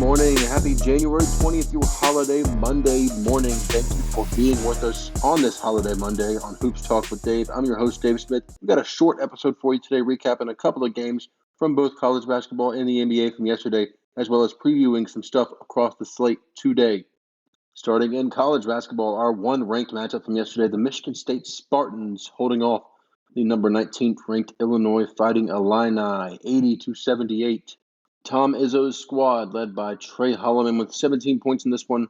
morning. Happy January 20th, your holiday Monday morning. Thank you for being with us on this holiday Monday on Hoops Talk with Dave. I'm your host, Dave Smith. We've got a short episode for you today, recapping a couple of games from both college basketball and the NBA from yesterday, as well as previewing some stuff across the slate today. Starting in college basketball, our one ranked matchup from yesterday, the Michigan State Spartans holding off the number 19th ranked Illinois Fighting Illini, 80-78. Tom Izzo's squad, led by Trey Holloman with 17 points in this one,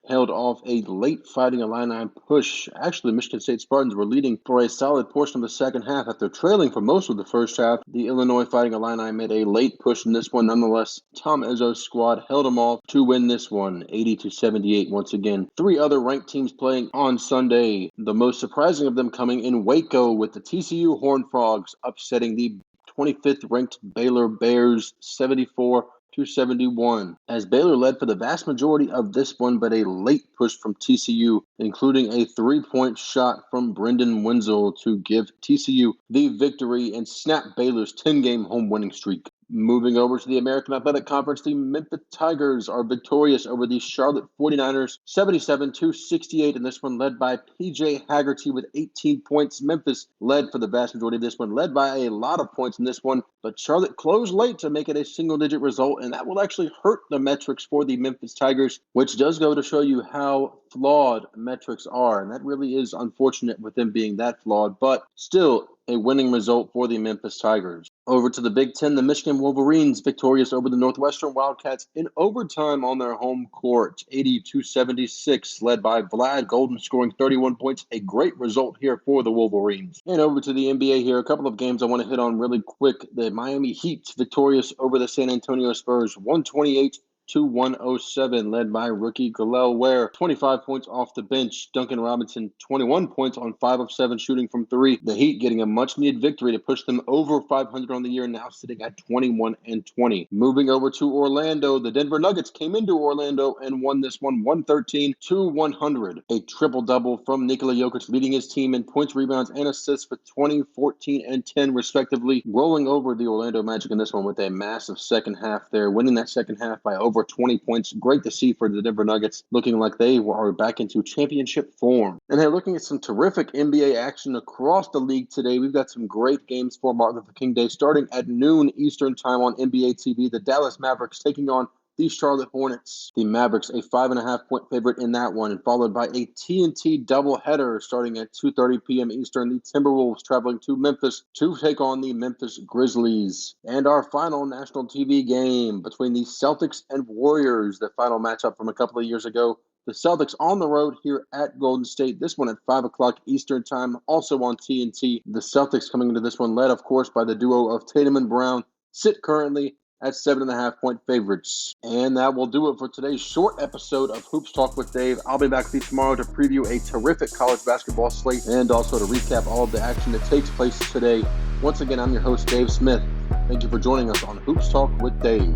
held off a late Fighting Illini push. Actually, Michigan State Spartans were leading for a solid portion of the second half. After trailing for most of the first half, the Illinois Fighting Illini made a late push in this one. Nonetheless, Tom Izzo's squad held them off to win this one, 80-78 once again. Three other ranked teams playing on Sunday, the most surprising of them coming in Waco with the TCU Horned Frogs upsetting the 25th ranked Baylor Bears 74-71, as Baylor led for the vast majority of this one, but a late push from TCU, including a three-point shot from Brendan Wenzel to give TCU the victory and snap Baylor's 10-game home winning streak. Moving over to the American Athletic Conference, the Memphis Tigers are victorious over the Charlotte 49ers, 77-68, and this one led by P.J. Haggerty with 18 points. Memphis led for the vast majority of this one, led by a lot of points in this one, but Charlotte closed late to make it a single-digit result, and that will actually hurt the metrics for the Memphis Tigers, which does go to show you how flawed metrics are, and that really is unfortunate with them being that flawed, but still a winning result for the Memphis Tigers. Over to the Big Ten, the Michigan Wolverines victorious over the Northwestern Wildcats in overtime on their home court, 80-76, led by Vlad Golden scoring 31 points, a great result here for the Wolverines. And over to the NBA here, a couple of games I want to hit on really quick. The Miami Heat victorious over the San Antonio Spurs, 128-107, led by rookie Galel Ware, 25 points off the bench. Duncan Robinson, 21 points on 5 of 7 shooting from three. The Heat getting a much-needed victory to push them over 500 on the year, now sitting at 21-20. Moving over to Orlando, the Denver Nuggets came into Orlando and won this one 113-100. A triple-double from Nikola Jokic, leading his team in points, rebounds, and assists with 20, 14, and 10 respectively, rolling over the Orlando Magic in this one with a massive second half there, winning that second half by over 20 points. Great to see for the Denver Nuggets, looking like they are back into championship form. And hey, looking at some terrific NBA action across the league today, we've got some great games for Martin Luther King Day. Starting at noon Eastern time on NBA TV, the Dallas Mavericks taking on the Charlotte Hornets. The Mavericks a 5.5-point favorite in that one, and followed by a TNT doubleheader starting at 2:30 p.m. Eastern. The Timberwolves traveling to Memphis to take on the Memphis Grizzlies. And our final national TV game between the Celtics and Warriors, the final matchup from a couple of years ago. The Celtics on the road here at Golden State. This one at 5 o'clock Eastern time, also on TNT. The Celtics coming into this one led, of course, by the duo of Tatum and Brown, sit currently at 7.5-point favorites. And that will do it for today's short episode of Hoops Talk with Dave. I'll be back with you tomorrow to preview a terrific college basketball slate and also to recap all of the action that takes place today. Once again, I'm your host, Dave Smith. Thank you for joining us on Hoops Talk with Dave.